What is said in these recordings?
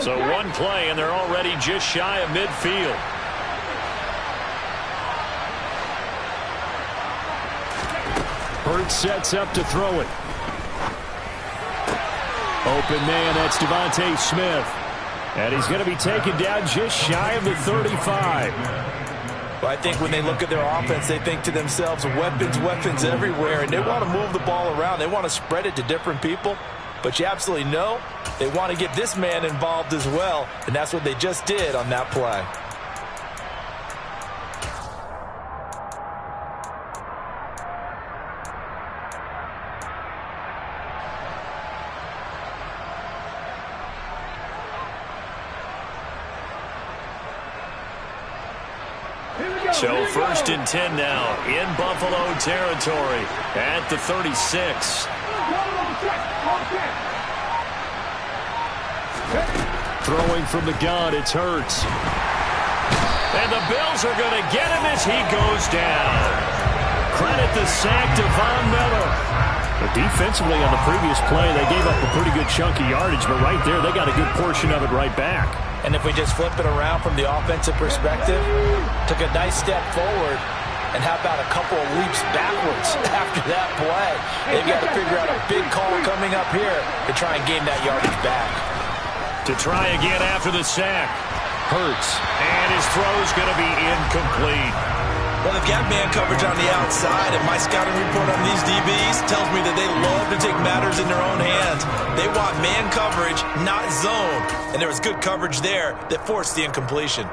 So one play, and they're already just shy of midfield. Hurts sets up to throw it. Open man, that's Devontae Smith. And he's going to be taken down just shy of the 35. Well, I think when they look at their offense, they think to themselves, weapons, weapons everywhere, and they want to move the ball around. They want to spread it to different people. But you absolutely know they want to get this man involved as well, and that's what they just did on that play. So 1st and 10 now in Buffalo territory at the 36. Throwing from the gun, it's Hurts. And the Bills are going to get him as he goes down. Credit the sack to Von Miller. But defensively on the previous play, they gave up a pretty good chunk of yardage, but right there, they got a good portion of it right back. And if we just flip it around from the offensive perspective, took a nice step forward, and how about a couple of leaps backwards after that play? They've got to figure out a big call coming up here to try and gain that yardage back. To try again after the sack. Hurts. And his throw's going to be incomplete. Well, they've got man coverage on the outside, and my scouting report on these DBs tells me that they love to take matters in their own hands. They want man coverage, not zone. And there was good coverage there that forced the incompletion.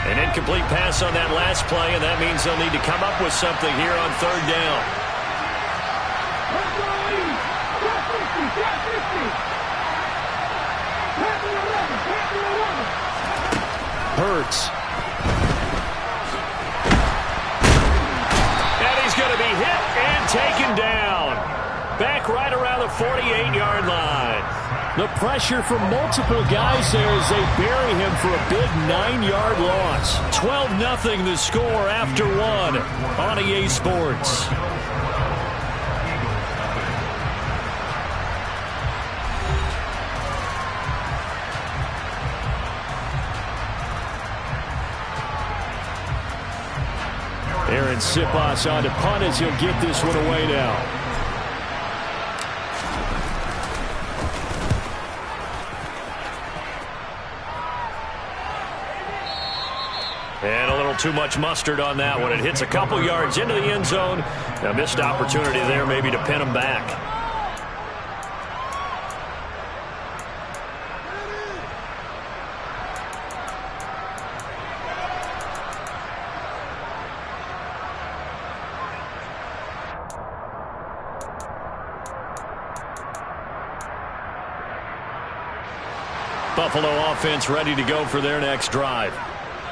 An incomplete pass on that last play, and that means they'll need to come up with something here on 3rd down. Hurts. And he's going to be hit and taken down. Back right around the 48-yard line. The pressure from multiple guys there as they bury him for a big 9-yard loss. 12-0 the score after one on EA Sports. Aaron Siposs on to punt as he'll get this one away now. And a little too much mustard on that one. It hits a couple yards into the end zone. A missed opportunity there maybe to pin him back. Buffalo offense ready to go for their next drive.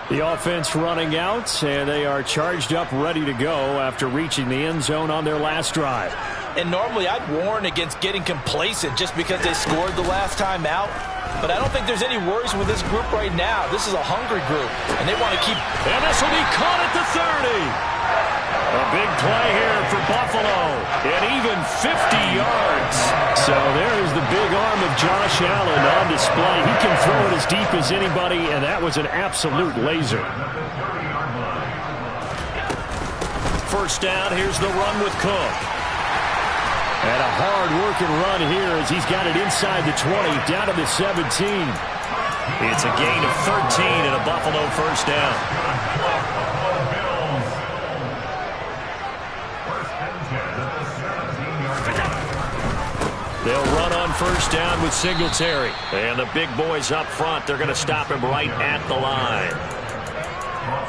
The offense running out, and they are charged up, ready to go after reaching the end zone on their last drive. And normally I'd warn against getting complacent just because they scored the last time out. But I don't think there's any worries with this group right now. This is a hungry group, and they want to keep... And this will be caught at the 30. A big play here for Buffalo, and even 50 yards. So there's the big arm of Josh Allen on display. He can throw it as deep as anybody, and that was an absolute laser. First down, here's the run with Cook. And a hard-working run here as he's got it inside the 20, down to the 17. It's a gain of 13 and a Buffalo first down. They'll run on first down with Singletary. And the big boys up front, they're going to stop him right at the line.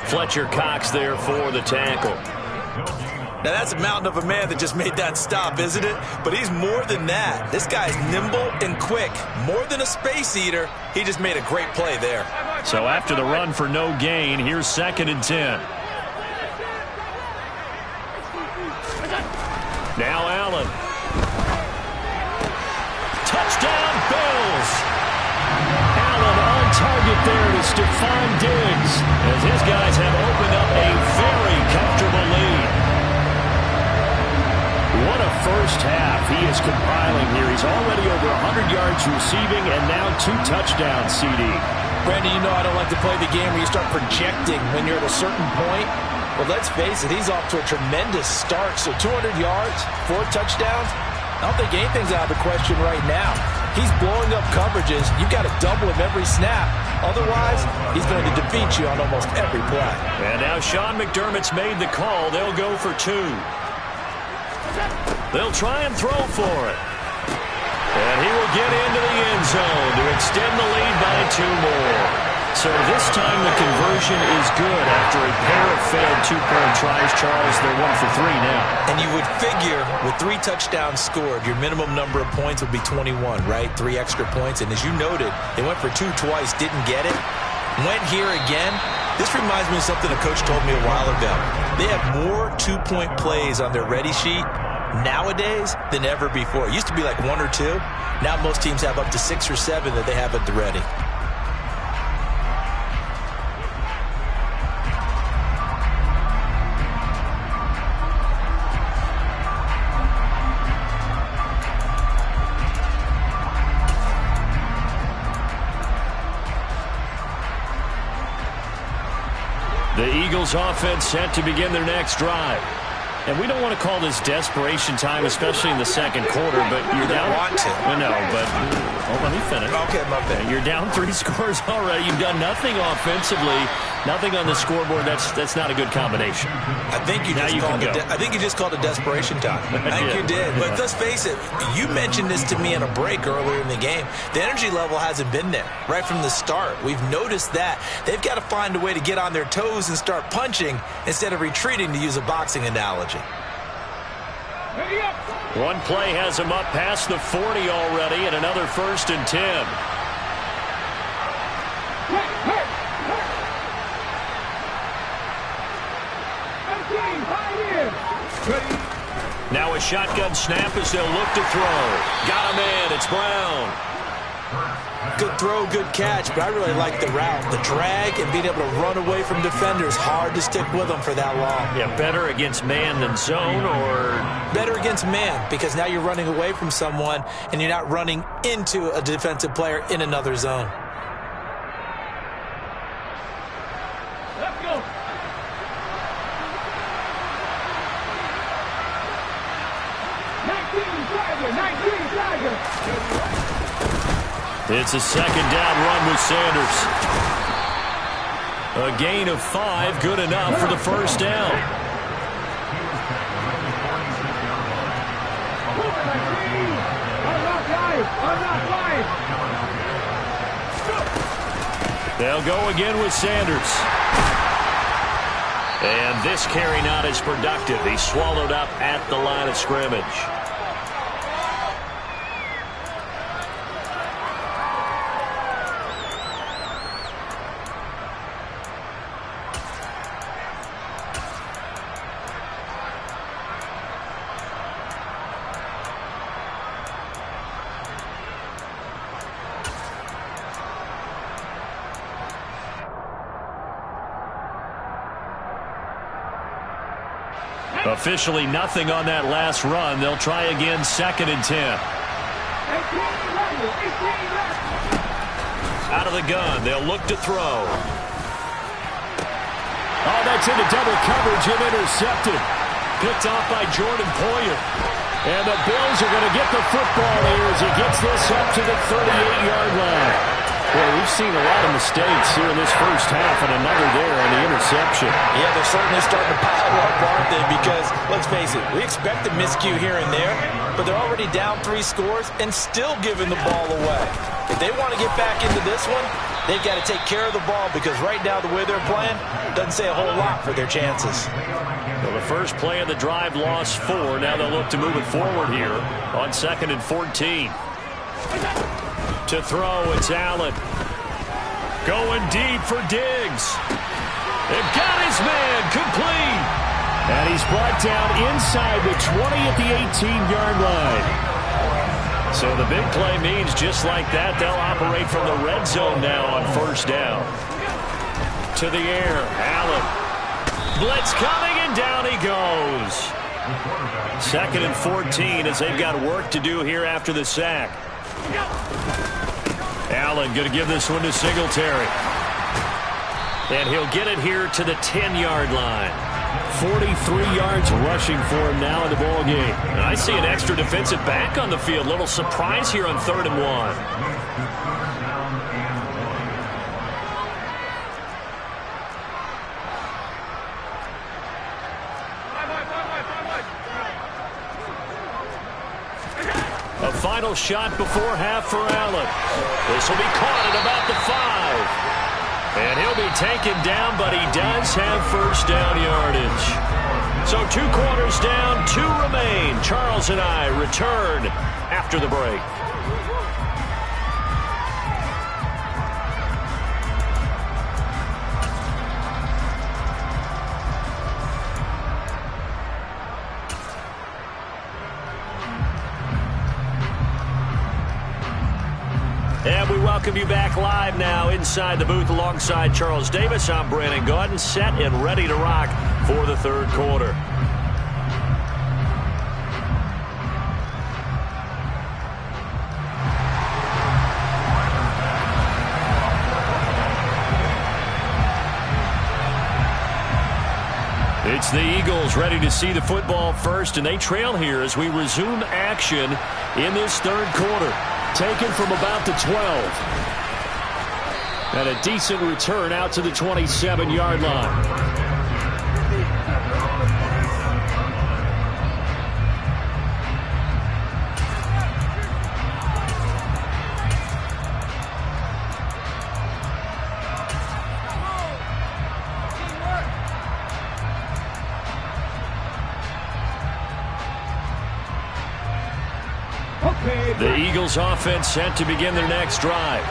Fletcher Cox there for the tackle. Now that's a mountain of a man that just made that stop, isn't it? But he's more than that. This guy's nimble and quick. More than a space eater, he just made a great play there. So after the run for no gain, here's 2nd and 10. Now Allen. Touchdown, Bills! Allen on target there to Stephon Diggs as his guys have opened up a very comfortable lead. What a first half. He is compiling here. He's already over 100 yards receiving and now 2 touchdowns, CD. Brandon, you know I don't like to play the game where you start projecting when you're at a certain point. But let's face it, he's off to a tremendous start. So 200 yards, 4 touchdowns. I don't think anything's out of the question right now. He's blowing up coverages. You've got to double him every snap. Otherwise, he's going to defeat you on almost every play. And now Sean McDermott's made the call. They'll go for 2. They'll try and throw for it. And he will get into the end zone to extend the lead by 2 more. So this time the conversion is good after a pair of failed 2-point tries. Charles, they're 1 for 3 now. And you would figure with 3 touchdowns scored, your minimum number of points would be 21, right? 3 extra points. And as you noted, they went for 2 twice, didn't get it. Went here again. This reminds me of something a coach told me a while ago. They have more 2-point plays on their ready sheet nowadays than ever before. It used to be like 1 or 2. Now most teams have up to 6 or 7 that they have at the ready. The Eagles offense set to begin their next drive. And we don't want to call this desperation time, especially in the second quarter, but you're down. Want to. No, but let me finish. Okay, my bad. You're down 3 scores already. You've done nothing offensively, nothing on the scoreboard. That's not a good combination. I think you just called it desperation time. I think you did. But let's face it, you mentioned this to me in a break earlier in the game. The energy level hasn't been there right from the start. We've noticed that. They've got to find a way to get on their toes and start punching instead of retreating, to use a boxing analogy. One play has him up past the 40 already, and another 1st and 10. Now a shotgun snap as they'll look to throw. Got him in. It's Brown. Good throw, good catch, but I really like the route. The drag and being able to run away from defenders. Hard to stick with them for that long. Yeah, better against man than zone, or? Better against man, because now you're running away from someone and you're not running into a defensive player in another zone. Let's go. It's a second down run with Sanders. A gain of 5, good enough for the first down. They'll go again with Sanders. And this carry not as productive. He's swallowed up at the line of scrimmage. Officially nothing on that last run. They'll try again, 2nd and 10. Out of the gun, they'll look to throw. Oh, that's into double coverage and intercepted. Picked off by Jordan Poyer. And the Bills are going to get the football here as he gets this up to the 38-yard line. Boy, we've seen a lot of mistakes here in this first half, and another there on the interception. Yeah, they're certainly starting to pile up, aren't they? Because, let's face it, we expect a miscue here and there, but they're already down 3 scores and still giving the ball away. If they want to get back into this one, they've got to take care of the ball, because right now the way they're playing doesn't say a whole lot for their chances. Well, the first play of the drive lost 4. Now they'll look to move it forward here on 2nd and 14. To throw, it's Allen. Going deep for Diggs. They've got his man complete. And he's brought down inside the 20 at the 18-yard line. So the big play means just like that, they'll operate from the red zone now on 1st down. To the air, Allen. Blitz coming, and down he goes. 2nd and 14 as they've got work to do here after the sack. Allen going to give this one to Singletary. And he'll get it here to the 10-yard line. 43 yards rushing for him now in the ball game. And I see an extra defensive back on the field. Little surprise here on 3rd and 1. A final shot before half for Allen. This will be caught at about the 5. And he'll be taken down, but he does have first down yardage. So 2 quarters down, 2 remain. Charles and I return after the break. And we welcome you back live now inside the booth alongside Charles Davis. I'm Brandon Gaudin, set and ready to rock for the 3rd quarter. It's the Eagles ready to see the football first, and they trail here as we resume action in this 3rd quarter. Taken from about the 12. And a decent return out to the 27-yard line. The Eagles offense set to begin their next drive.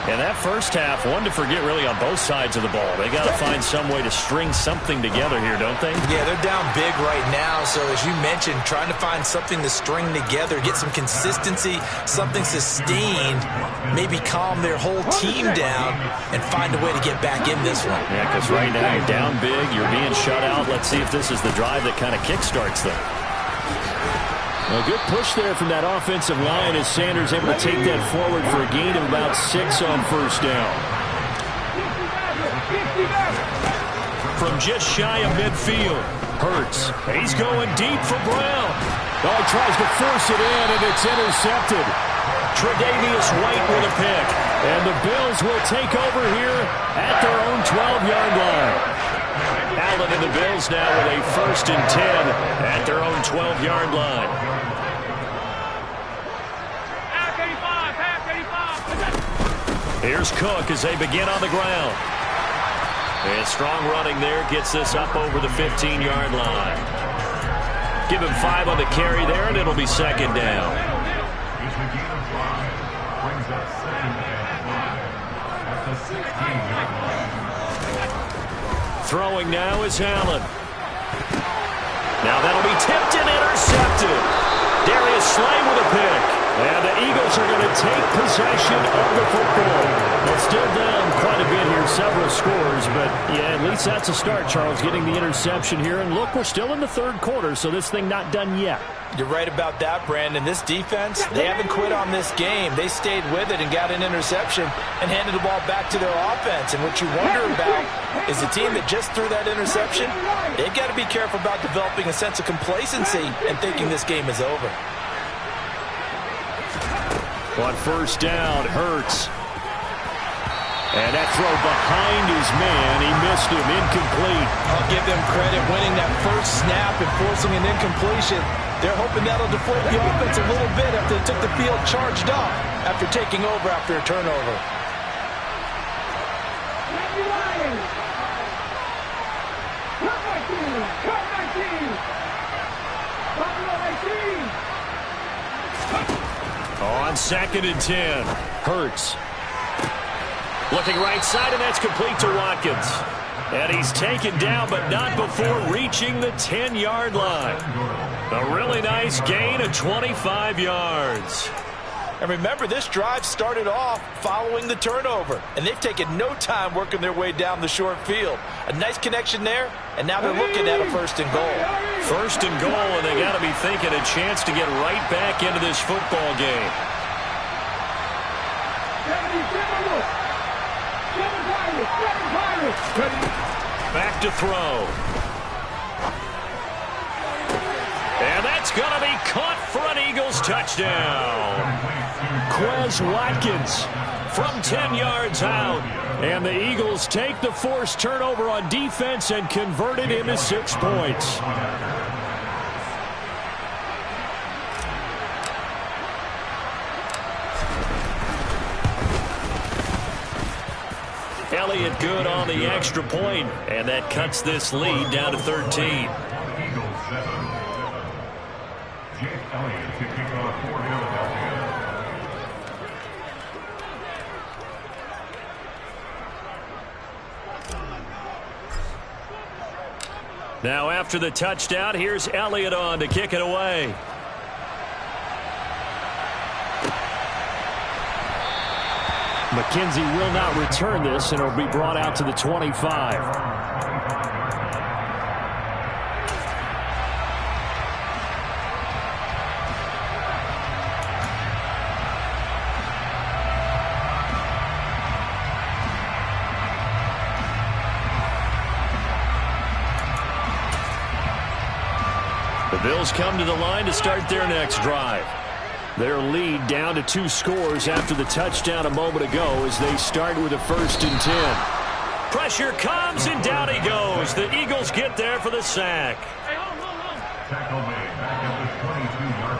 And that first half, one to forget really on both sides of the ball. They got to find some way to string something together here, don't they? Yeah, they're down big right now. So as you mentioned, trying to find something to string together, get some consistency, something sustained, maybe calm their whole team down and find a way to get back in this one. Yeah, because right now you're down big, you're being shut out. Let's see if this is the drive that kind of kickstarts them. A good push there from that offensive line as Sanders able to take that forward for a gain of about 6 on first down. From just shy of midfield, Hurts. He's going deep for Brown. Oh, he tries to force it in, and it's intercepted. Tre'Davious White with a pick. And the Bills will take over here at their own 12-yard line. Allen and the Bills now with a 1st and 10 at their own 12-yard line. Here's Cook as they begin on the ground. And strong running there gets this up over the 15-yard line. Give him 5 on the carry there, and it'll be 2nd down. Throwing now is Allen. Now that'll be tipped and intercepted. Darius Slay with a pick. And the Eagles are going to take possession of the football. Well, still down quite a bit here, several scores, but yeah, at least that's a start, Charles, getting the interception here. And look, we're still in the 3rd quarter, so this thing not done yet. You're right about that, Brandon. This defense, they haven't quit on this game. They stayed with it and got an interception and handed the ball back to their offense. And what you wonder about is the team that just threw that interception, they've got to be careful about developing a sense of complacency and thinking this game is over. On first down, Hurts. And that throw behind his man, he missed him, incomplete. I'll give them credit winning that first snap and forcing an incompletion. They're hoping that'll deflate the offense a little bit after they took the field charged up after taking over after a turnover. On 2nd and 10, Hurts. Looking right side, and that's complete to Watkins. And he's taken down, but not before reaching the 10-yard line. A really nice gain of 25 yards. And remember, this drive started off following the turnover, and they've taken no time working their way down the short field. A nice connection there, and now they're looking at a 1st and goal. 1st and goal, and they got to be thinking a chance to get right back into this football game. Back to throw. And that's going to be caught for an Eagles touchdown. Quez Watkins From 10 yards out. And the Eagles take the forced turnover on defense and convert it into 6 points. Elliott good on the extra point, and that cuts this lead down to 13. Now after the touchdown, here's Elliott on to kick it away. McKenzie will not return this, and it'll be brought out to the 25. The Bills come to the line to start their next drive. Their lead down to 2 scores after the touchdown a moment ago as they start with a 1st and 10. Pressure comes, and down he goes. The Eagles get there for the sack. Tackle made back at the 22-yard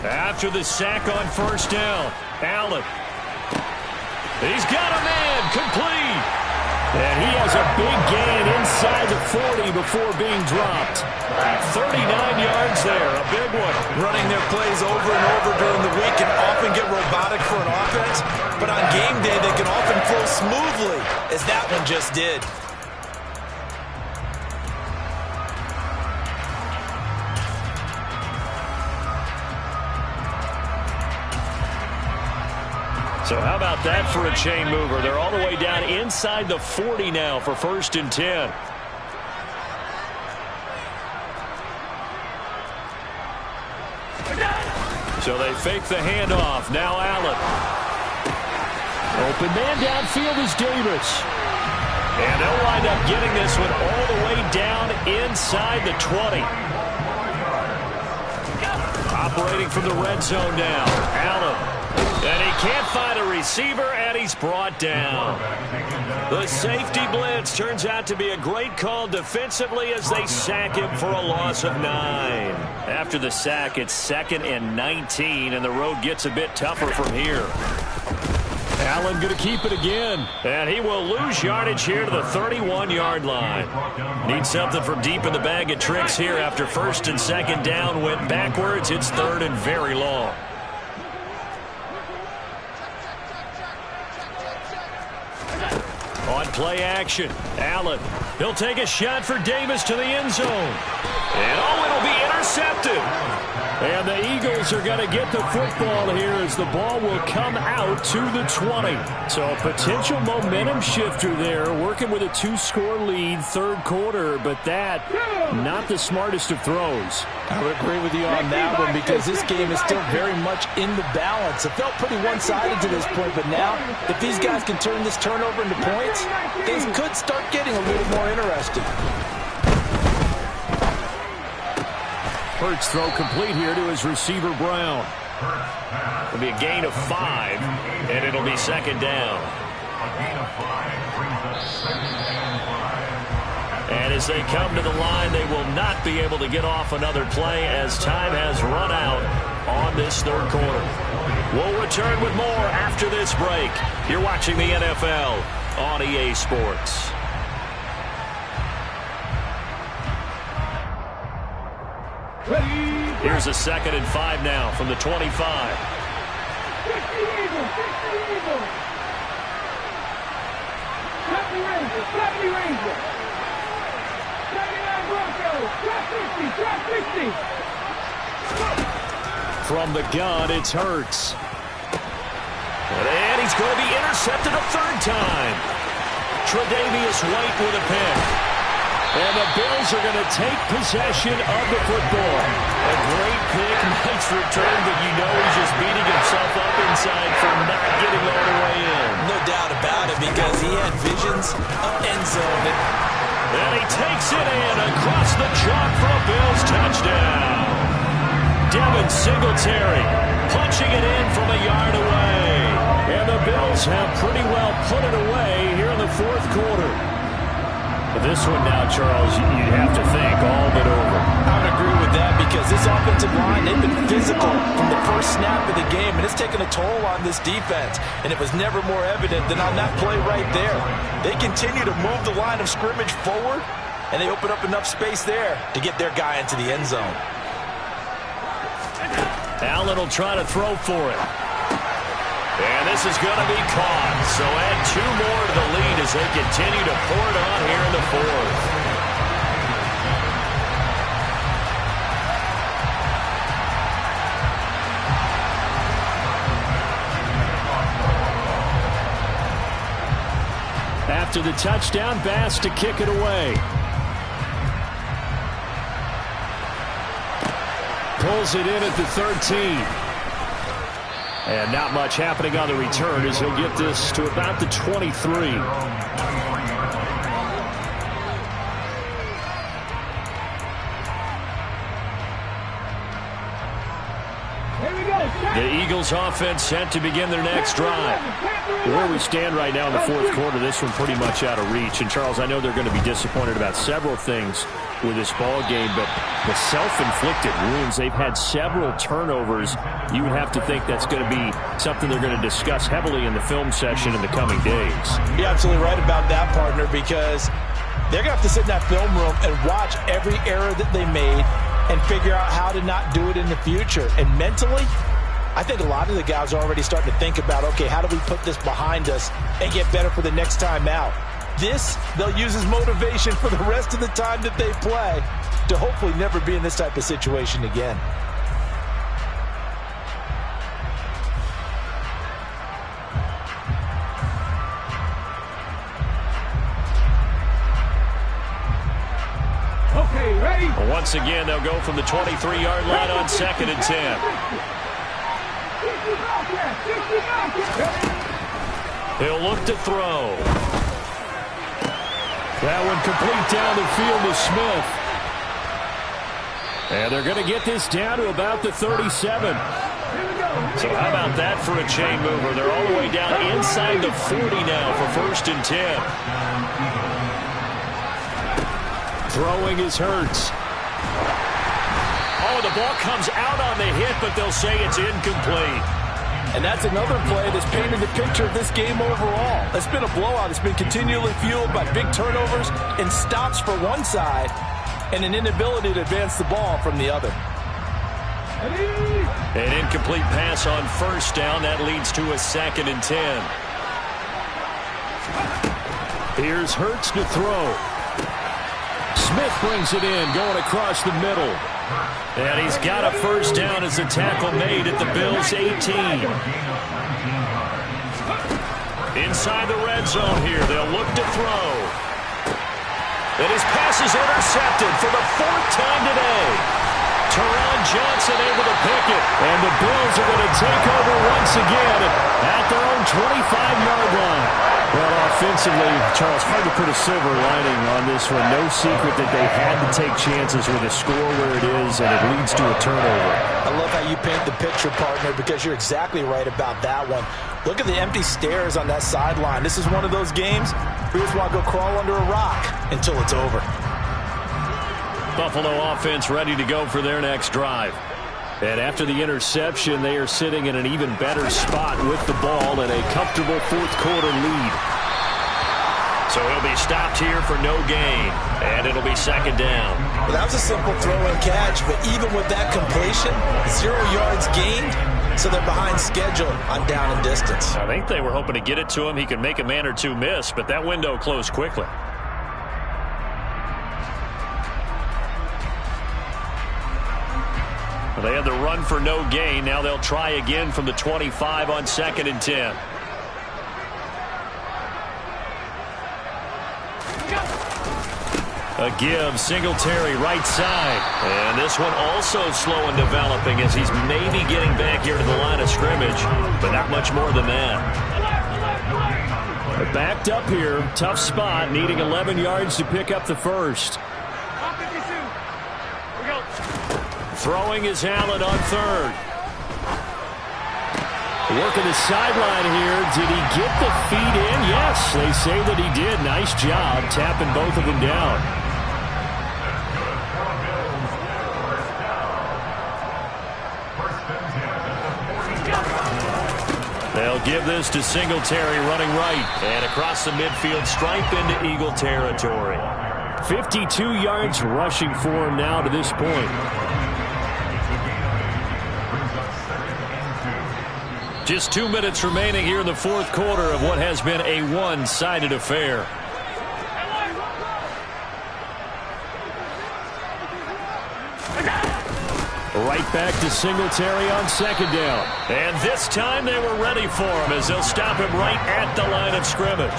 line. After the sack on 1st down, Allen. He's got a man, complete. And he has a big gain inside the 40 before being dropped. 39 yards there, a big one. Running their plays over and over during the week can often get robotic for an offense, but on game day they can often flow smoothly, as that one just did. So how about that for a chain mover? They're all the way down inside the 40 now for 1st and 10. So they fake the handoff. Now Allen. Open man downfield is Davis. And they'll wind up getting this one all the way down inside the 20. Operating from the red zone now. Allen. And he can't find a receiver, and he's brought down. The safety blitz turns out to be a great call defensively as they sack him for a loss of 9. After the sack, it's 2nd and 19, and the road gets a bit tougher from here. Allen going to keep it again. And he will lose yardage here to the 31-yard line. Need something from deep in the bag of tricks here after 1st and 2nd down went backwards. It's 3rd and very long. On play action, Allen. He'll take a shot for Davis to the end zone. And it'll be intercepted. And the Eagles are going to get the football here as the ball will come out to the 20. So a potential momentum shifter there, working with a 2-score lead, 3rd quarter, but that, not the smartest of throws. I would agree with you on that one because this game is still very much in the balance. It felt pretty one-sided to this point, but now, if these guys can turn this turnover into points, things could start getting a little more interesting. Hurts throw complete here to his receiver, Brown. It'll be a gain of 5, and it'll be 2nd down. A gain of 5 brings us 2nd and 5. And as they come to the line, they will not be able to get off another play as time has run out on this 3rd quarter. We'll return with more after this break. You're watching the NFL on EA Sports. Here's a 2nd and 5 now from the 25. From the gun, it's Hurts. And he's going to be intercepted a third time. Tre'Davious White with a pick. And the Bills are going to take possession of the football. A great pick, nice return, but you know he's just beating himself up inside for not getting all the way in. No doubt about it, because he had visions of end zone. And he takes it in across the chalk for a Bills touchdown. Devin Singletary punching it in from a yard away. And the Bills have pretty well put it away here in the fourth quarter. But this one now, Charles, you'd have to think all but over. I would agree with that, because this offensive line, they've been physical from the first snap of the game, and it's taken a toll on this defense. And it was never more evident than on that play right there. They continue to move the line of scrimmage forward, and they open up enough space there to get their guy into the end zone. Allen will try to throw for it. And this is going to be caught. So add 2 more to the lead as they continue to pour it on here in the fourth. After the touchdown, Bass to kick it away. Pulls it in at the 13. And not much happening on the return as he'll get this to about the 23. The Eagles offense set to begin their next drive. Where we stand right now in the fourth quarter, this one pretty much out of reach. And, Charles, I know they're going to be disappointed about several things with this ball game, but the self-inflicted wounds, they've had several turnovers. You would have to think that's going to be something they're going to discuss heavily in the film session in the coming days. You're absolutely right about that, partner, because they're going to have to sit in that film room and watch every error that they made and figure out how to not do it in the future. And mentally, I think a lot of the guys are already starting to think about, okay, how do we put this behind us and get better for the next time out? This, they'll use as motivation for the rest of the time that they play to hopefully never be in this type of situation again. Okay, ready? Once again, they'll go from the 23-yard line on 2nd and 10. He'll look to throw. That one complete down the field to Smith. And they're going to get this down to about the 37. So how about that for a chain mover? They're all the way down inside the 40 now for 1st and 10. Throwing is Hurts. Oh, the ball comes out on the hit, but they'll say it's incomplete. And that's another play that's painted the picture of this game overall. It's been a blowout. It's been continually fueled by big turnovers and stops for one side and an inability to advance the ball from the other. An incomplete pass on 1st down. That leads to a 2nd and 10. Here's Hurts to throw. Smith brings it in, going across the middle. And he's got a 1st down as the tackle made at the Bills' 18. Inside the red zone here, they'll look to throw. And his pass is intercepted for the 4th time today. Teron Johnson able to pick it. And the Bills are going to take over once again at their own 25-yard line. Well, offensively, Charles, hard to put a silver lining on this one. No secret that they had to take chances with a score where it is, and it leads to a turnover. I love how you paint the picture, partner, because you're exactly right about that one. Look at the empty stares on that sideline. This is one of those games where you just want to go crawl under a rock until it's over. Buffalo offense ready to go for their next drive. And after the interception, they are sitting in an even better spot with the ball and a comfortable fourth quarter lead. So he'll be stopped here for no gain, and it'll be second down. Well, that was a simple throw and catch, but even with that completion, 0 yards gained, so they're behind schedule on down and distance. I think they were hoping to get it to him. He could make a man or two miss, but that window closed quickly. Well, they had the run for no gain. Now they'll try again from the 25 on 2nd and 10. A give, Singletary right side. And this one also slow in developing as he's maybe getting back here to the line of scrimmage, but not much more than that. Backed up here, tough spot, needing 11 yards to pick up the first. Throwing is Allen on 3rd. Working the sideline here. Did he get the feet in? Yes, they say that he did. Nice job tapping both of them down. They'll give this to Singletary running right. And across the midfield stripe into Eagle territory. 52 yards rushing for him now to this point. Just 2 minutes remaining here in the 4th quarter of what has been a one-sided affair. Right back to Singletary on 2nd down. And this time they were ready for him as they'll stop him right at the line of scrimmage.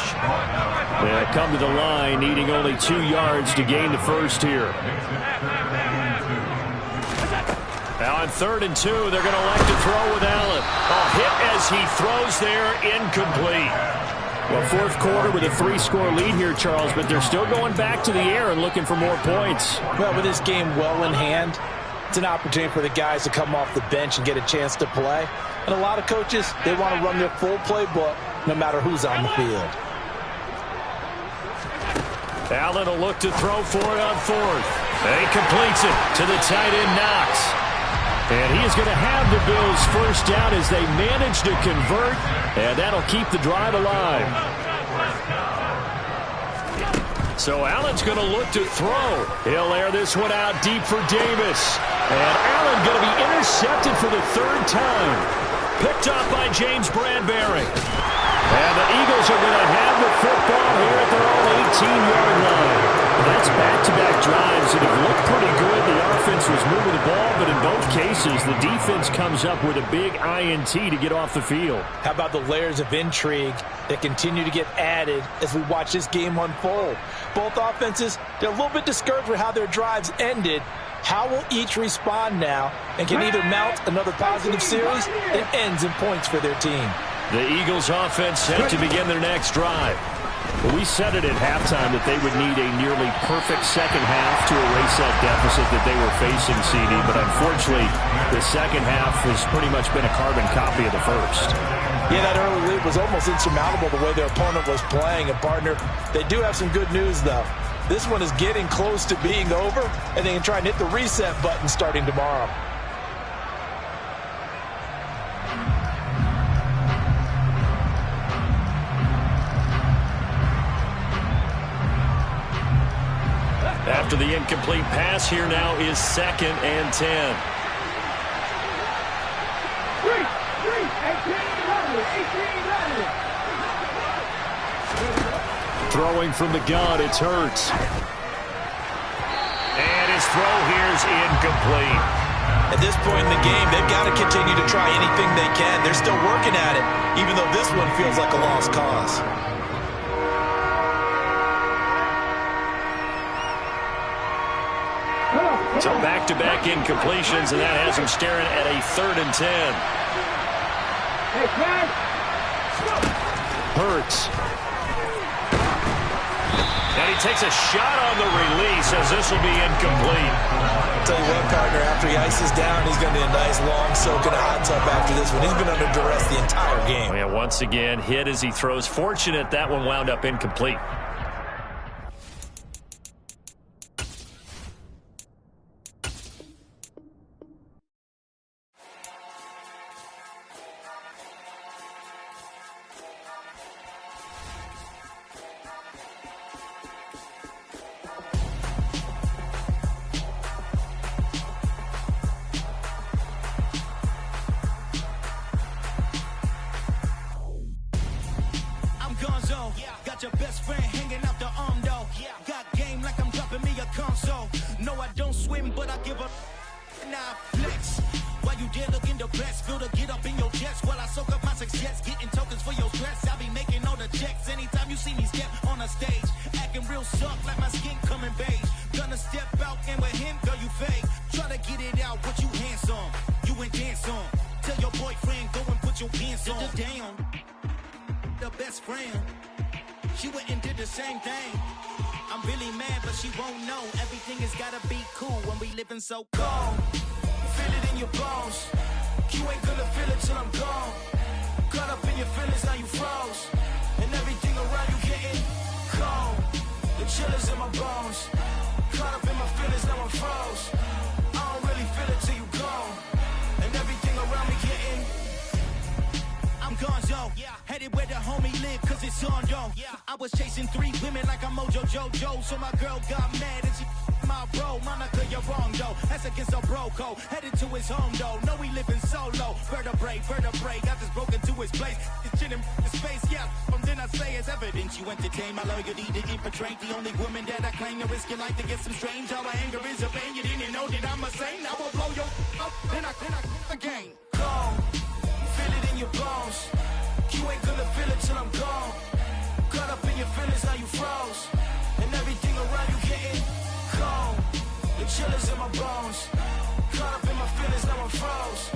They'll come to the line needing only 2 yards to gain the first here. Now on 3rd and 2, they're going to elect to throw with Allen. A hit as he throws there, incomplete. Well, 4th quarter with a 3-score lead here, Charles, but they're still going back to the air and looking for more points. Well, with this game well in hand, it's an opportunity for the guys to come off the bench and get a chance to play. And a lot of coaches, they want to run their full playbook no matter who's on the field. Allen will look to throw for it on 4th. And he completes it to the tight end, Knox. And he is going to have the Bills first down as they manage to convert, and that'll keep the drive alive. So Allen's going to look to throw. He'll air this one out deep for Davis. And Allen going to be intercepted for the 3rd time. Picked up by James Bradbury. And the Eagles are going to have the football here at their own 18-yard line. That's back-to-back drives that have looked pretty good. The offense was moving the ball, but in both cases, the defense comes up with a big INT to get off the field. How about the layers of intrigue that continue to get added as we watch this game unfold? Both offenses, they're a little bit discouraged with how their drives ended. How will each respond now and can either mount another positive series that ends in points for their team? The Eagles offense set to begin their next drive. Well, we said it at halftime that they would need a nearly perfect second half to erase that deficit that they were facing, CD. But unfortunately, the second half has pretty much been a carbon copy of the first. Yeah, that early lead was almost insurmountable the way their opponent was playing. And, partner, they do have some good news, though. This one is getting close to being over, and they can try and hit the reset button starting tomorrow. After the incomplete pass, here now is 2nd and 10. 3, 18, Throwing from the gun, it's Hurts. And his throw here's incomplete. At this point in the game, they've got to continue to try anything they can. They're still working at it, even though this one feels like a lost cause. So back-to-back incompletions, and that has him staring at a 3rd and 10. Hurts. And he takes a shot on the release as this will be incomplete. I'll tell you what, partner, after he ices down, he's going to be a nice long soak in a hot tub after this one. He's been under duress the entire game. Oh, yeah, once again, hit as he throws. Fortunate that one wound up incomplete. got your best friend hanging out the arm though. Got game like I'm dropping me a console. No, I don't swim, but I give a nah flex. While you there looking the best, feel the get up in your chest while I soak up my success, getting tokens for your stress. I be making all the checks anytime you see me step on a stage, acting real soft like my skin coming beige. Gonna step out and with him, girl, you fake. Try to get it out, but you handsome, you ain't dance on. Tell your boyfriend go and put your pants on. Down, the best friend, she went and did the same thing. I'm really mad, but she won't know. Everything has gotta be cool when we living so cold. Feel it in your bones. You ain't gonna feel it till I'm gone. Caught up in your feelings, now you froze. And everything around you getting cold. The chill is in my bones. Caught up in my feelings, now I'm froze. I don't really feel it till you gone. And everything around me getting I'm gonzo, headed where the homie live, cause it's on though. I was chasing 3 women like I'm Mojo Jojo, so my girl got mad and she my bro. Monica, you're wrong though, that's against a bro code. Headed to his home though, know we living solo. Vertebrae, got this broken to his place. It's chin in the space, from then I say it's evidence. You entertain my loyalty to infiltrate the only woman that I claim to risk your life to get some strange. How my anger is a pain, you didn't know that I'm a saint. I will blow your up, then I again. Go. Feel it in your bones. You ain't gonna feel it till I'm gone. Caught up in your feelings, now you froze. And everything around you getting cold. The chill is in my bones. Caught up in my feelings, now I'm froze.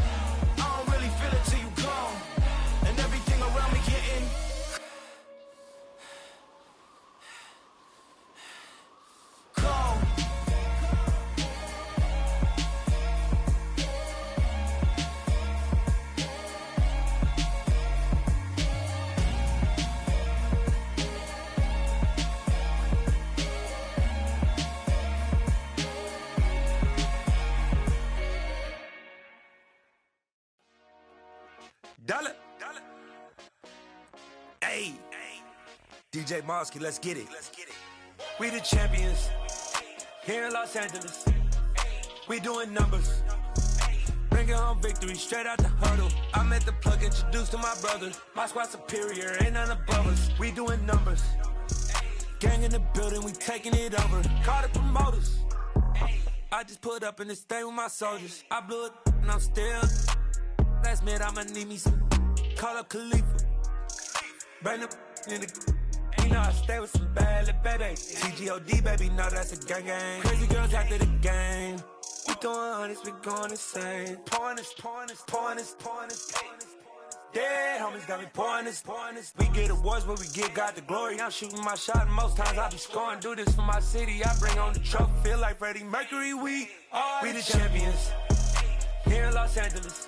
I don't really feel it till you gone. And everything around me getting cold. Dollar. Hey. DJ Mosky, let's get it. We the champions here in Los Angeles. We doing numbers. Bringing home victory straight out the huddle. I'm at the plug, introduced to my brother. My squad superior, ain't none above us. We doing numbers. Gang in the building, we taking it over. Call the promoters. I just put up in this thing with my soldiers. I blew it and I'm still. Last minute, I'ma need me some. Call up Khalifa. Bring them in the. You know I stay with some bad little baby. TGOD, baby, know that's a gang gang. Crazy girls after the game. We going honest, we going insane. Pouring this. Dead homies got me pouring this. We get awards, but we give God the glory. I'm shooting my shot, and most times I be scoring. Do this for my city, I bring on the trophy. Feel like Freddie Mercury, we the champions. Here in Los Angeles.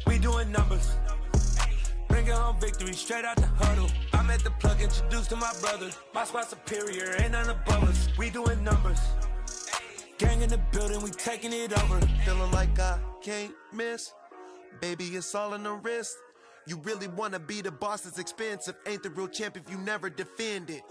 We doing numbers. Bringing home victory straight out the huddle. I'm at the plug, introduced to my brother. My squad superior, ain't none above us. We doing numbers. Gang in the building, we taking it over. Feeling like I can't miss. Baby, it's all in the wrist. You really wanna be the boss, it's expensive. Ain't the real champ if you never defend it.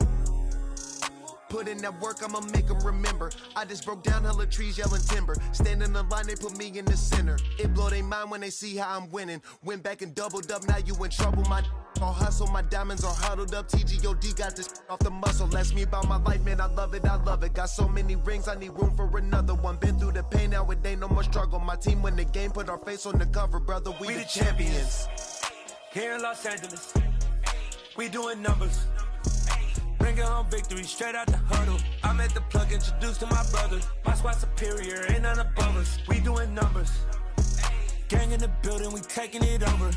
Put in that work, I'ma make them remember. I just broke down hella trees, yelling timber. Stand in the line, they put me in the center. It blow they mind when they see how I'm winning. Went back and doubled up, now you in trouble. My all hustle, my diamonds are huddled up. TGOD got this off the muscle. Ask me about my life, man, I love it. Got so many rings, I need room for another one. Been through the pain, now it ain't no more struggle. My team win the game, put our face on the cover, brother. We the champions. Here in Los Angeles, we doing numbers. Bringing home victory straight out the huddle. I'm at the plug, introduced to my brother. My squad superior, ain't none above us. We doing numbers. Gang in the building, we taking it over.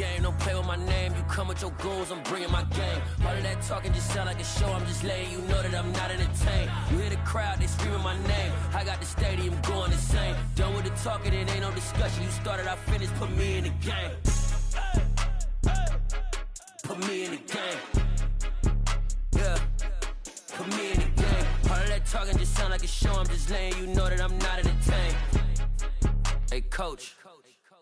game, don't play with my name. You come with your goons, I'm bringing my game. All of that talking just sound like a show, I'm just letting you know that I'm not entertained. You hear the crowd, they screaming my name. I got the stadium going insane. Done with the talking, it ain't no discussion. You started, I finished, put me in the game. Put me in the game. Yeah, put me in the game. All of that talking just sound like a show, I'm just letting you know that I'm not entertained. Hey, coach,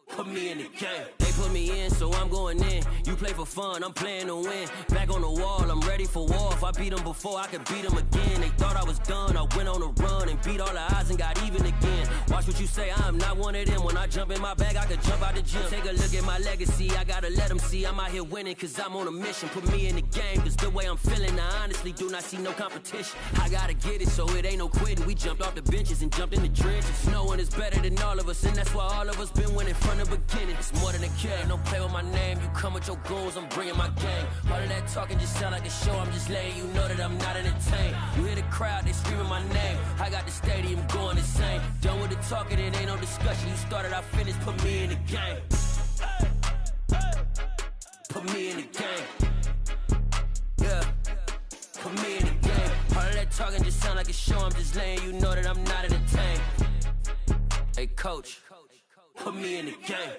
put me in the game. They put me in, so I'm going in. You play for fun, I'm playing to win. Back on the wall, I'm ready for war. If I beat them before, I could beat them again. They thought I was done, I went on a run and beat all the odds and got even again. Watch what you say, I'm not one of them. When I jump in my bag, I could jump out the gym. Take a look at my legacy, I gotta let them see I'm out here winning, cause I'm on a mission. Put me in the game, cause the way I'm feeling, I honestly do not see no competition. I gotta get it, so it ain't no quitting. We jumped off the benches and jumped in the trenches. No one is better than all of us, and that's why all of us been winning from the beginning. It's more than a game, don't play with my name. You come with your goons, I'm bringing my game. All of that talking just sound like a show, I'm just letting you know that I'm not entertained. You hear the crowd, they screaming my name. I got the stadium going insane. Done with the talking, it ain't no discussion. You started, I finished, put me in the game. Put me in the game. Yeah, put me in the game. All of that talking just sound like a show, I'm just letting you know that I'm not entertained. Hey, coach, put me in the game.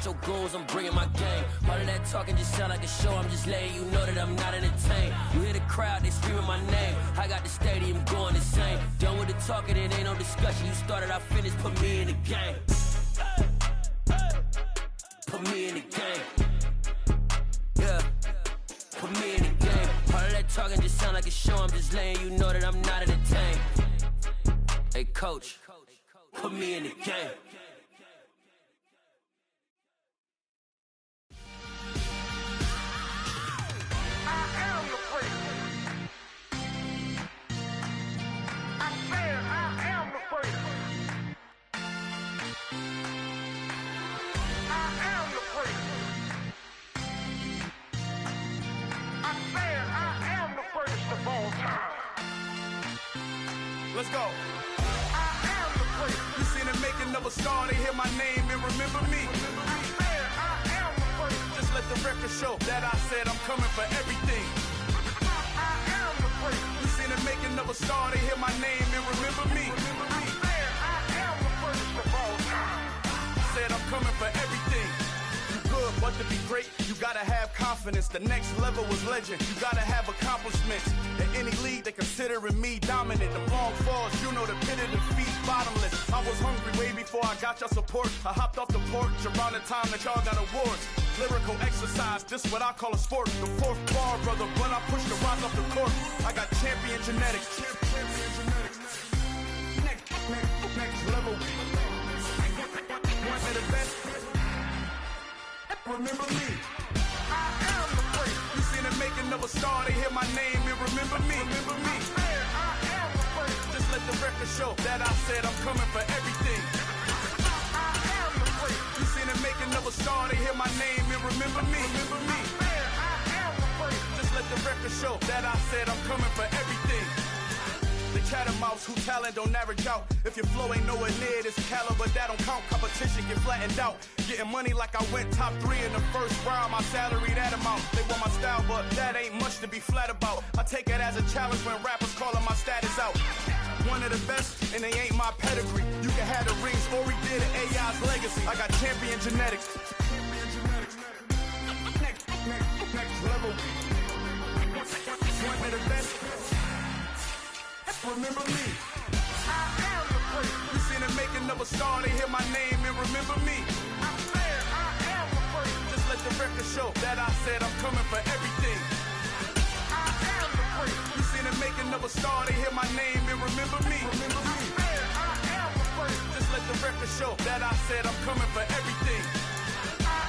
Your goals, I'm bringing my game. All of that talking just sound like a show, I'm just letting you know that I'm not entertained. You hear the crowd, they screaming my name. I got the stadium going insane. Done with the talking, it ain't no discussion. You started, I finished, put me in the game. Put me in the game. Yeah, put me in the game. All of that talking just sound like a show, I'm just letting you know that I'm not entertained. Hey, coach, put me in the game. Let's go. I am the first. You seen the making of a star, they hear my name and remember me. I am the first. Just let the record show that I said I'm coming for everything. I am the first. You seen the making of a star, they hear my name and remember me. I am the first of all time. Said I'm coming for everything. Good, but to be great, you gotta have confidence. The next level was legend. You gotta have accomplishments. In any league, they considering me dominant. The long falls, you know the pit of defeat, bottomless. I was hungry way before I got your support. I hopped off the porch around the time that y'all got awards. Lyrical exercise, this what I call a sport. The fourth bar, brother, when I push the rock off the court. I got champion genetics. Next level. One of the best. Remember me. I am the first. You seen the making of a star, they hear my name and remember me. Remember me. I am the first. Just let the record show that I said I'm coming for everything. I am the first. You seen the making of a star, they hear my name and remember me. Remember me. I am the first. Just let the record show that I said I'm coming for everything. The catamounts who talent don't average out. If your flow ain't nowhere near this caliber, that don't count. Competition get flattened out. Getting money like I went top 3 in the first round. My salary that amount. They want my style, but that ain't much to be flat about. I take it as a challenge when rappers calling my status out. One of the best, and they ain't my pedigree. You can have the rings, or we did an AI's legacy. I got champion genetics. Next level. One of the best. Remember me. I am the first. You seen the making of a star, they hear my name and remember me. I am the first. Just let the record show that I said I'm coming for everything. I am the first. You seen the making of a star, they hear my name and remember me. Remember me. I am the first. Just let the record show that I said I'm coming for everything. I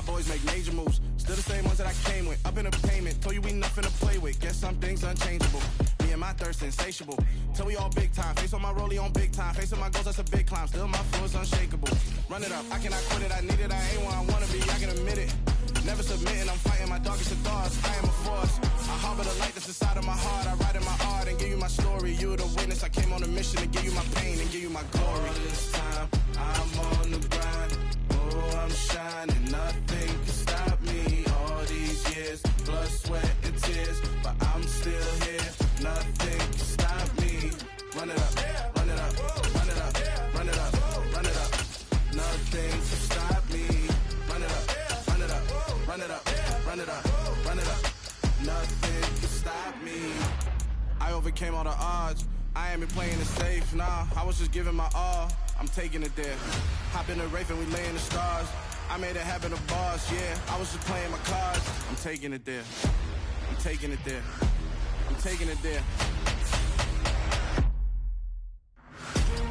boys make major moves. Still the same ones that I came with. Up in the payment, told you we nothing to play with. Guess some things unchangeable. Me and my thirst insatiable. Till we all big time. Face on my rollie on big time. Facing my goals, that's a big climb. Still my flow is unshakable. Run it up, I cannot quit it. I need it, I ain't where I wanna be, I can admit it. Never submitting, I'm fighting my darkest of thoughts. I am a force. I harbor the light that's inside of my heart. I write in my art and give you my story. You the witness. I came on a mission to give you my pain and give you my glory. All this time, I'm on the grind. Oh, I'm shining. Nothing can stop me. All these years, blood, sweat, and tears, but I'm still here. Nothing can stop me. Run it up, run it up, run it up, run it up, run it up. Nothing can stop me. Run it up. Run it up, run it up, run it up, run it up. Nothing can stop me. I overcame all the odds. I ain't been playing it safe, nah. I was just giving my all. I'm taking it there. Hop in the Wraith and we lay in the stars. I made it happen, the boss, yeah. I was just playing my cards. I'm taking it there. I'm taking it there. I'm taking it there.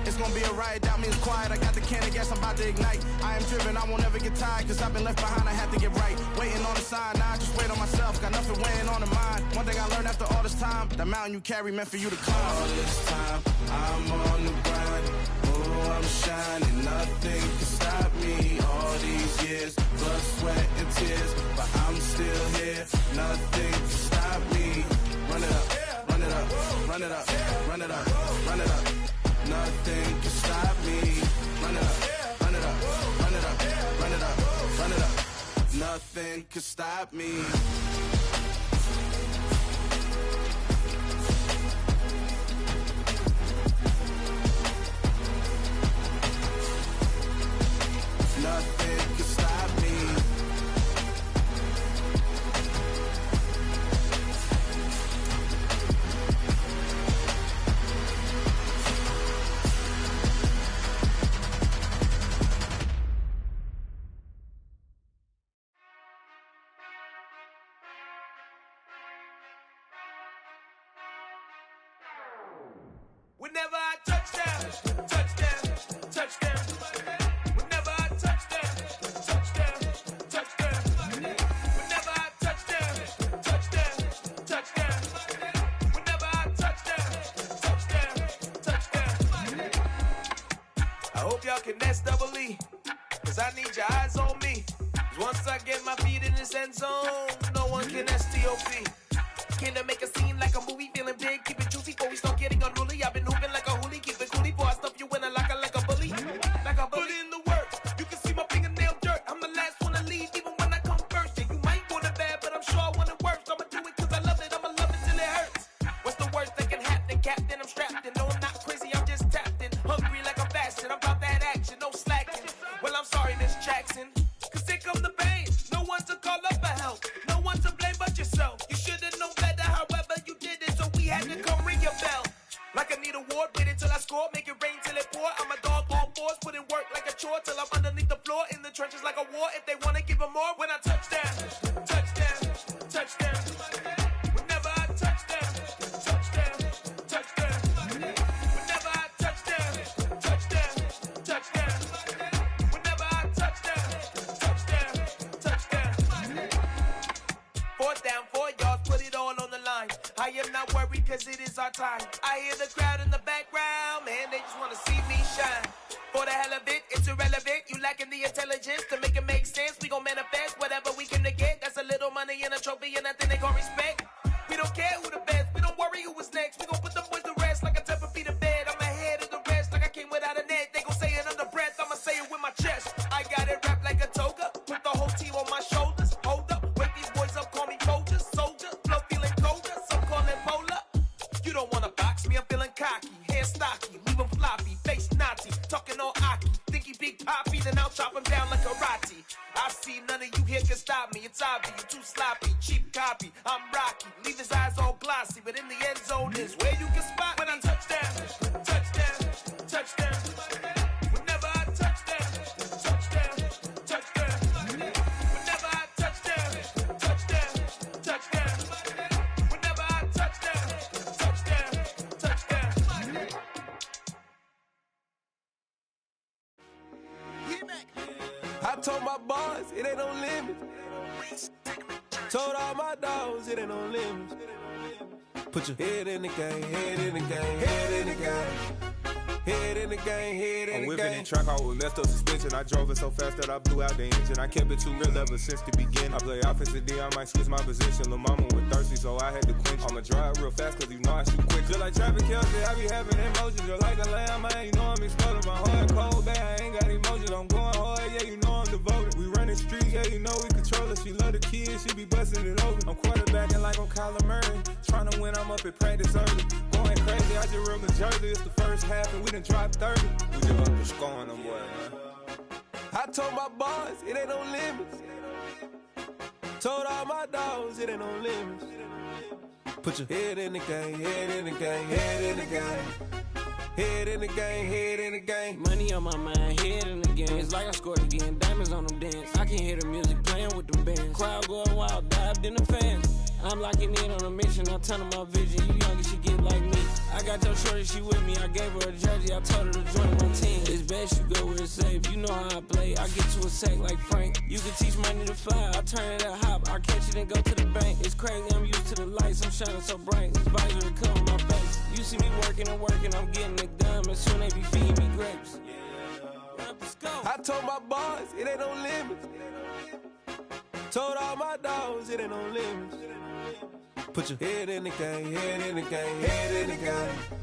It's gonna be a riot, doubt me it's quiet. I got the can of gas, I'm about to ignite. I am driven, I won't ever get tired, cause I've been left behind, I have to get right. Waiting on the sign, now I just wait on myself, got nothing weighing on the mind. One thing I learned after all this time, the mountain you carry meant for you to climb. All this time, I'm on the grind. Oh, I'm shining, nothing can stop me. All these years, blood, sweat, and tears, but I'm still here. Nothing can stop me. Run it up, run it up, run it up, run it up, run it up. Nothing can stop me. Run it up, run it up, run it up, run it up, run it up. Nothing can stop me. Nothing can stop me. Whenever I touchdown, touchdown, touchdown. Whenever I touchdown, touchdown, touchdown. Whenever I touchdown, touchdown, touchdown. Whenever I touchdown, touchdown, touchdown. I hope y'all can nest double E, cause I need your eyes on me. Cause once I get my feet in this end zone, no one can STOP. Can I make a scene like a movie, feeling big, keep it juicy before we start getting unruly. I've been hooping like a hoolie, keep it coolie before I stuff you in a locker like a bully. Like a bully. Put in the work, you can see my fingernail dirt. I'm the last one to leave, even when I come first. Yeah, you might want it bad, but I'm sure I want it worse. I'ma do it cause I love it, I'ma love it till it hurts. What's the worst that can happen, Captain? I'm strapped in, no I'm not crazy, I'm just tapped in. Hungry like I'm fasting, I'm about that action, no slacking. Well, I'm sorry, Miss Jackson, cause here come the pain. No one to call up for help, no one to blame but yourself. You should've known better, however you did it, so we had to come ring your bell. Like I need a ward, wait until I score, make it rain till it pour. I'm a dog on fours, put in work like a chore till I'm underneath the floor, in the trenches like a war. If they wanna give them more, when I touchdown, touchdown, touchdown. Whenever I touchdown, touchdown, touchdown. Whenever I touchdown, touchdown, touchdown. Whenever I touchdown, touchdown, touchdown. Fourth down, 4 yards, put it all on the line. I am not worried cause it is our time. I hear the crowd in the background, man, they just wanna see me shine. For the hell of it, it's irrelevant. You lacking the intelligence to make it make sense. We gon' manifest whatever we came to get. That's a little money and a trophy and nothing they gon' respect. We don't care who the best, we don't worry who was next. We gon' put them boys to rest like a temper feet in bed. I'm ahead of the rest like I came without a net. They gon' say it under breath, I'ma say it with my chest. I got it wrapped like a toga, put the whole team on my shoulders. Hold up, wake these boys up, call me soldier, soldier. Flow feeling colder, some call it polar. You don't wanna box me, I'm feeling cocky. Hair stocky, leave him floppy, face naughty. Talking all aki, think he big poppy, then I'll chop him down like karate. I see none of you here can stop me. It's obvious, you too sloppy, cheap copy. I'm Rocky, leave his eyes all glossy, but in the end zone is where you can spot when I touchdown, touchdown, touchdown. Whenever I touchdown, touchdown, touchdown. Whenever I touchdown, touchdown, touchdown. Whenever I touchdown, touchdown, touchdown. told my boys, it ain't no limits. Told all my dogs, it ain't no limits. Put your head in the game, head in the game, head in the game. Head in the game, head in the game. I'm whipping in track, I was left up suspension. I drove it so fast that I blew out the engine. I kept it too real ever since the beginning. I play offensive D, I might switch my position. Lil' mama was thirsty, so I had to quench. I'ma drive real fast, cause you know I shoot quick. Just like traffic Kelsey, I be having emotions. Just like a lamb, man, you know I'm exploding. My heart cold, bad, I ain't got emotions. I'm going hard, yeah, you know I'm devoted. We running streets, yeah, you know we control it. She love the kids, she be busting it over. I'm quarterbacking like I'm Kyler Murray. Trying to win, I'm up at practice early. Going crazy, I just real Jersey. It's the first half and we done dropped 30. We just up to scoring them, boy, man. I told my boys, it ain't no limits. Told all my dogs, it ain't no limits. Put your head in the game, head in the game, head in the game. Head in the game, head in the game. Money on my mind, head in the game. It's like I scored again, diamonds on them dance. I can hear the music playing with them bands. Crowd going wild, dived in the fans. I'm locking in on a mission, I tell her my vision. You young and she get like me. I got your shorty, she with me. I gave her a jersey, I told her to join my team. It's best you go where it's safe. You know how I play. I get to a sack like Frank. You can teach money to fly. I turn it a hop. I catch it and go to the bank. It's crazy, I'm used to the lights. I'm shining so bright. This visor cover my face. You see me working and working. I'm getting it done. And soon they be feeding me grapes. Let's go. I told my boys, it ain't no limits. Told all my dogs, it ain't no limits. Put your head in the game, head in the game, head in the game.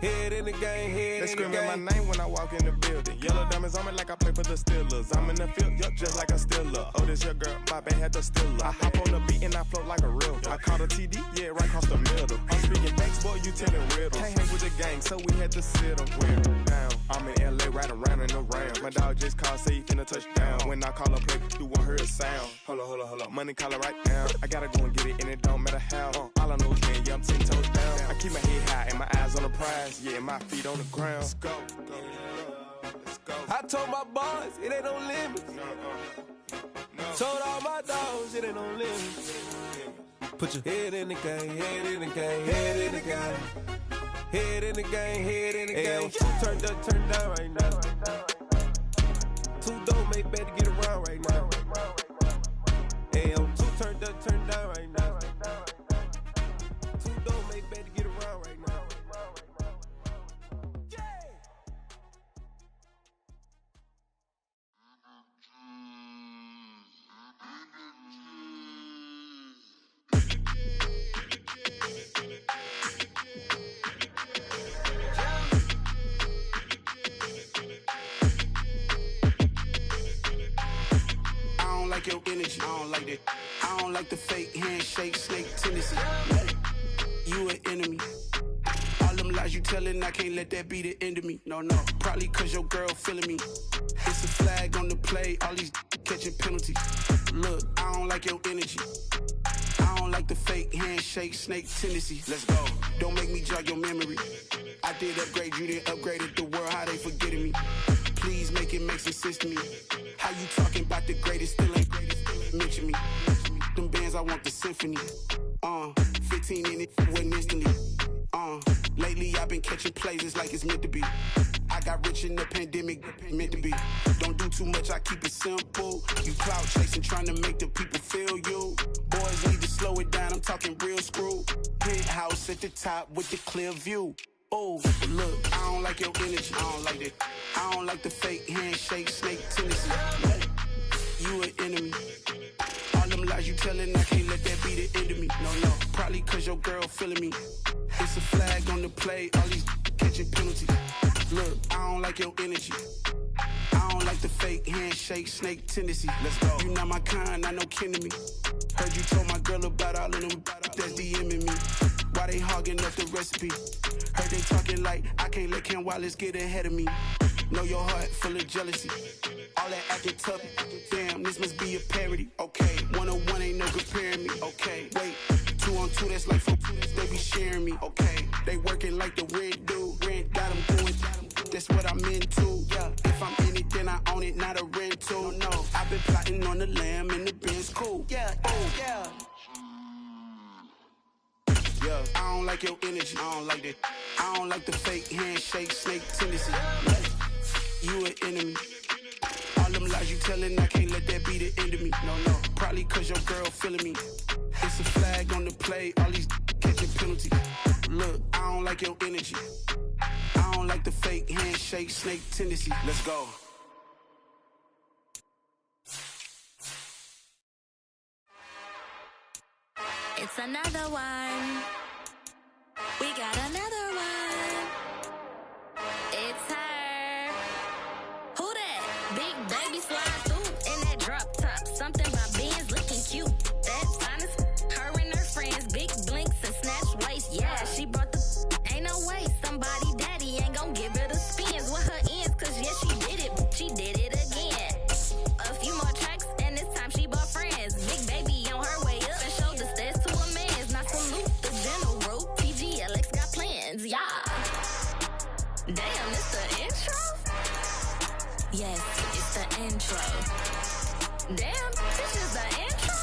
Head in the game, head they in the game. They screaming my name when I walk in the building. Yellow diamonds on me like I play for the Steelers. I'm in the field, yup, just like a Steeler. Oh, this your girl, my band had the Steeler. I hop on the beat and I float like a real. I caught a TD, yeah, right across the middle. I'm speaking thanks, boy, you telling riddles. Can't hang with the gang, so we had to sit them. We're down. I'm in LA, right around and around. My dog just called, say he finna touchdown. When I call a play, you won't hear a sound. Hold up, money calling right now. I gotta go and get it, and it don't matter how. All I know is when, yeah, I'm 10 toes down. I keep my head high and my eyes on the prize. Yeah, my feet on the ground. Let's go. Let's go. I told my boys, it ain't no limits. No. Told all my dogs, it ain't no limits. Put your head in the game, head in the game, head in the game. Head in the game, head in the game. Turned up, turned down right now. Too dope, make better get around right now. Hey, I'm too turned up, turned down right now. Too dope, make better get around right now. Your energy, I don't like that. I don't like the fake handshake, snake tendency. You an enemy. All them lies you telling, I can't let that be the end of me. No, probably cause your girl feeling me. It's a flag on the play, all these catching penalties. Look, I don't like your energy. I don't like the fake handshake, snake tendency. Let's go. Don't make me jog your memory. I did upgrade, you didn't upgrade it. The world, how they forgetting me. Please make it make some sense to me. How you talking about the greatest, still ain't greatest, mention me. Them bands, I want the symphony. 15 in it, wasn't instantly. Lately I've been catching plays, it's like it's meant to be. I got rich in the pandemic, meant to be. Don't do too much, I keep it simple. You clout chasing, trying to make the people feel you. Boys need to slow it down, I'm talking real screw. Penthouse at the top with the clear view. Oh, look, I don't like your energy, I don't like that. I don't like the fake handshake, snake tendency. You an enemy. All them lies you telling, I can't let that be the end of me. No, probably cause your girl feeling me. It's a flag on the play, all these catching penalties. Look, I don't like your energy. I don't like the fake handshake, snake tendency. Let's go. You not my kind, I know kin to me. Heard you told my girl about all of them that's DMing me. Why they hogging up the recipe? Heard they talking like I can't let Ken Wallace get ahead of me. Know your heart full of jealousy. All that acting tough. Damn, this must be a parody. Okay, 101 ain't no comparing me. Okay, wait, 2 on 2, that's like 4. They be sharing me. Okay, they working like the red dude. Rent got them going. That's what I'm into. Yeah, if I'm in it, then I own it, not a rental. No, I've been plotting on the lamb and the Benz cool. Yeah, yeah. Yeah, I don't like your energy, I don't like that. I don't like the fake handshake, snake tendency. You an enemy. All them lies lies you telling, I can't let that be the end of me. No, probably cause your girl feeling me. It's a flag on the play, all these catching penalties. Look, I don't like your energy. I don't like the fake handshake, snake tendency. Let's go. It's another one. We got another one. It's her. Who that? Big baby slide through in that drop top. Something about Benz looking cute. That's honest. Her and her friends, big blinks and snatch waist. Yeah, she brought the. Ain't no way somebody daddy ain't gon' give her the spins with her ends. Cause yeah, she did it. She did it again. A few more tracks and this time she bought friends. Big baby on her way up and showed the stairs to a man's. Not salute the general. TGLX got plans. Yeah. Damn, it's the intro? Yes, it's the intro. Damn, this is the intro?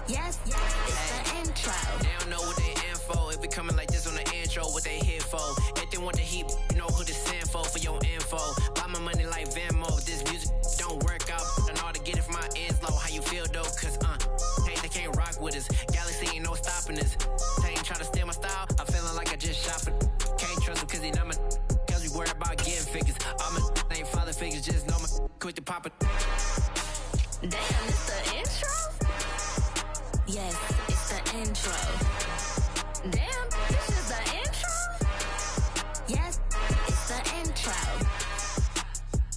Yes, it's the intro. They don't know what they in for. If it coming like this on the intro, what they here for? If they want the heat, you know who to send for your info. Buy my money like Venmo. If this music don't work out, I know how to get it from my ends low. How you feel though? Cause hey, they can't rock with us. Galaxy ain't no stopping us. They ain't try to steal my style. I'm feeling like I just shop it. Can't trust them cause they not my. Cause we worry about getting figures. All my ain't father figures, just know my quick to pop it. Damn, it's the intro? Yes, it's the intro. Damn, this is the intro? Yes, it's the intro.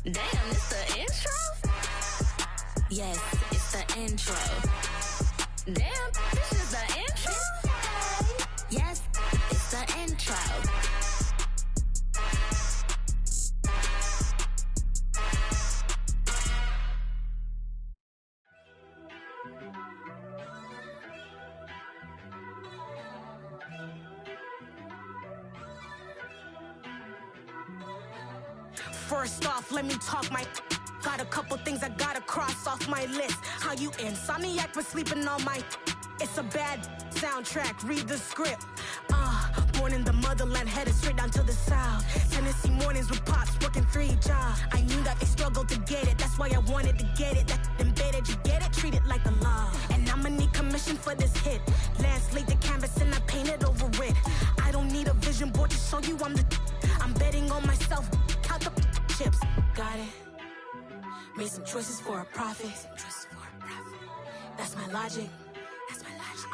Damn, it's the intro? Yes, it's the intro. Damn, this is the intro? Yes, it's the intro. First off, let me talk my. Got a couple things I gotta cross off my list. How you insomniac for sleeping on my. It's a bad soundtrack, read the script. Born in the motherland, headed straight down to the south. Tennessee mornings with pops, working 3 jobs. I knew that they struggled to get it, that's why I wanted to get it. That embedded, you get it, treat it like a law. And I'ma need commission for this hit. Last laid the canvas and I painted over it. I don't need a vision board to show you I'm the. I'm betting on myself, count the chips. Got it. Made some choices for a profit. That's my logic.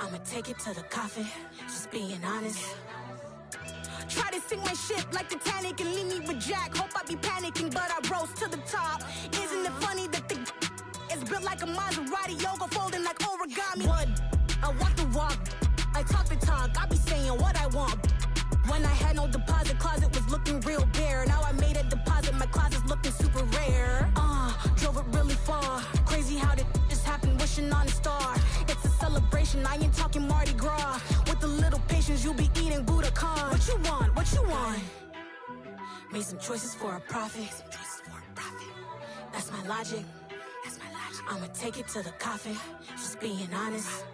I'ma take it to the coffin. Just being honest. Try to sink my ship like Titanic and leave me with Jack. Hope I be panicking, but I rose to the top. Isn't it funny that the is built like a Maserati, yoga folding like origami? What? I walk the walk. I talk the talk. I be saying what I want. When I had no deposit, closet was looking real bare. Now I made a deposit, my closet's looking super rare. Drove it really far. Crazy how did this happen, wishing on a star. It's a celebration, I ain't talking Mardi Gras. With a little patience, you'll be eating Budokan. What you want? What you want? Made some choices for a profit. That's my logic. I'ma take it to the coffin. Just being honest.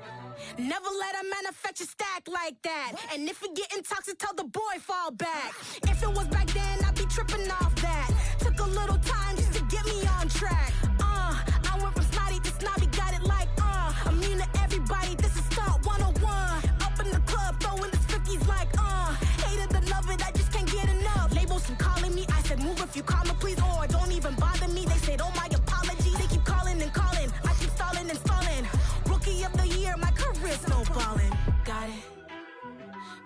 Never let a manufacture stack like that. And if you getting toxic, tell the boy fall back. If it was back then, I'd be tripping off that. Took a little time just to get me on track. I went from snotty to snobby, got it like immune to everybody, this is stunt 101. Up in the club, throwing the 50s like hated to love it, I just can't get enough. Labels from calling me, I said move if you call me please, or don't even bother me. They said oh my apology, they keep calling and calling. I keep stalling and stalling. Rookie of the year, my career snowballing. Got it.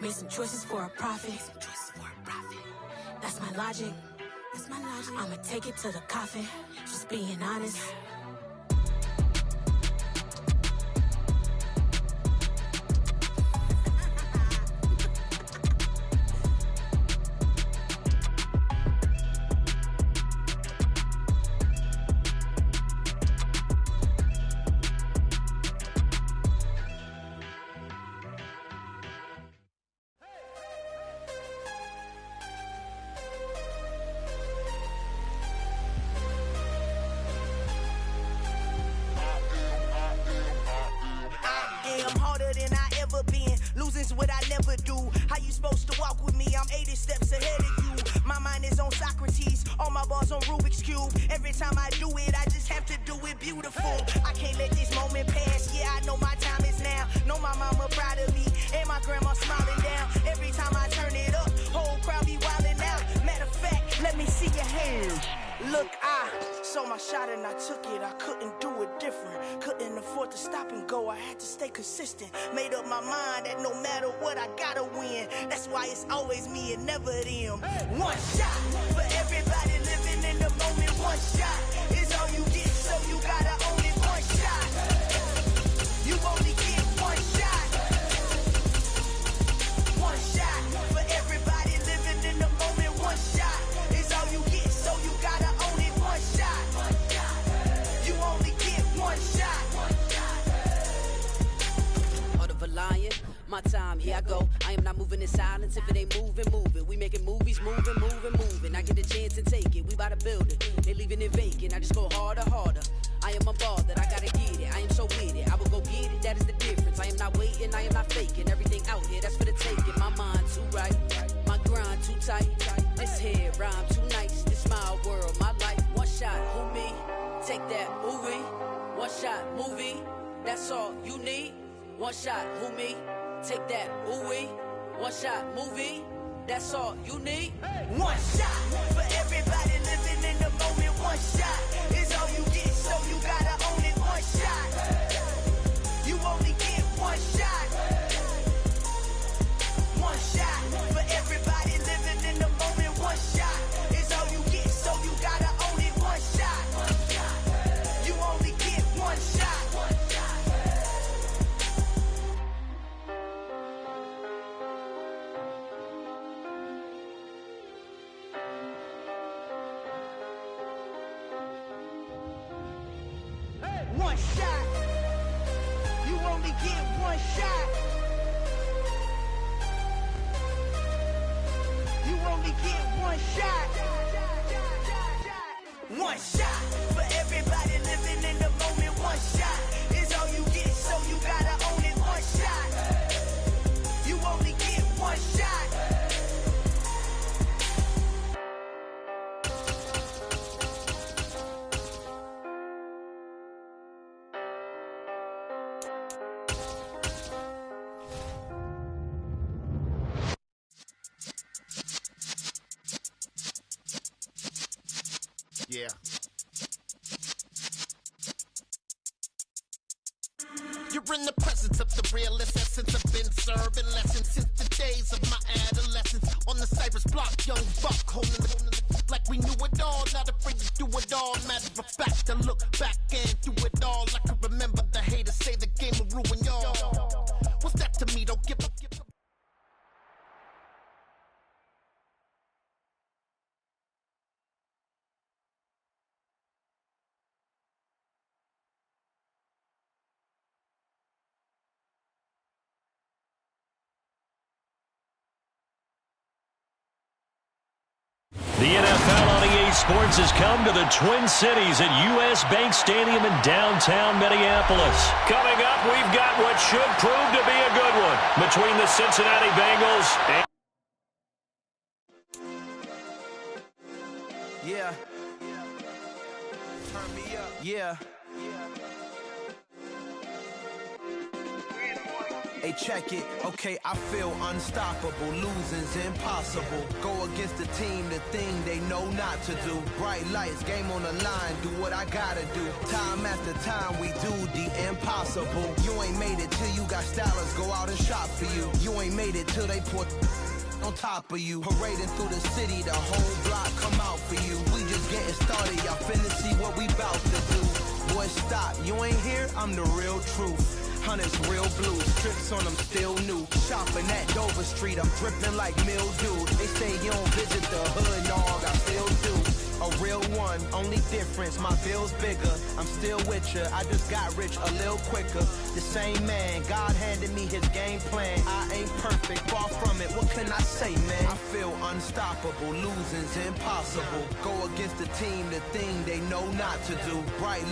Made some choices for a profit. That's my logic. I'ma take it to the coffin. Just being honest. beautiful. I can't let this moment pass. Yeah, I know my time is now. Know my mama proud of me, and my grandma smiling down. Every time I turn it up, whole crowd be wildin' out. Matter of fact, let me see your hands. Look, I saw my shot and I took it. I couldn't do it different. Couldn't afford to stop and go. I had to stay consistent. Made up my mind that no matter what, I gotta win. That's why it's always me and never them. One shot for everybody living in the moment. One shot is all you get, so you gotta own it. One shot. You only get one shot. One shot for everybody living in the moment. One shot is all you get, so you gotta own it. One shot. You only get one shot. Heart of a lion, my time, here I go. I am not moving in silence. If it ain't moving, moving. We making movies, moving, moving, moving. I get a chance to take it. We bout to build it. They leaving it vacant. I just go harder, harder. I am a ball that I gotta get it. I am so with it. I will go get it. That is the difference. I am not waiting. I am not faking. Everything out here, that's for the taking. My mind too right. My grind too tight. This head rhyme too nice. This my world, my life. One shot, who me? Take that, movie. One shot, movie. That's all you need. One shot, who me? Take that, ooh-wee. One shot, movie. That's all you need. One shot for everybody living in the moment. One shot is all you get, so you gotta own it. One shot. You only get one shot. One shot for everybody living in the moment. One shot is all you get, so you gotta own it. One shot. You only get one shot. One shot. You only get one shot. You only get one shot. One shot for everybody living in the moment. One shot is all you get, so you gotta own it. One shot. You only get one shot. Yeah. You're in the presence of the realest essence. I've been serving lessons since the days of my adolescence. On the Cypress block, young buck holding the like we knew it all. Not afraid to do it all. Matter of fact, to look back and do it all. I can remember the haters say the game will ruin y'all. What's that to me? Don't give up. The NFL on EA Sports has come to the Twin Cities at US Bank Stadium in downtown Minneapolis. Coming up, we've got what should prove to be a good one between the Cincinnati Bengals and... Yeah. Turn me up. Yeah. Hey, check it. Okay, I feel unstoppable. Losing's impossible. Go against the team, the thing they know not to do. Bright lights, game on the line. Do what I gotta do. Time after time, we do the impossible. You ain't made it till you got stylers go out and shop for you. You ain't made it till they put on top of you. Parading through the city, the whole block come out for you. We just getting started. Y'all finna see what we bout to do. Boy, stop. You ain't here? I'm the real truth. Hunters real blue, strips on them still new. Shopping at Dover Street, I'm dripping like mildew. They say you don't visit the hood, dog, I still do. A real one, only difference, my bill's bigger. I'm still with ya, I just got rich a little quicker. The same man, God handed me his game plan. I ain't perfect, far from it, what can I say, man? I feel unstoppable, losing's impossible. Go against the team, the thing they know not to do. Bright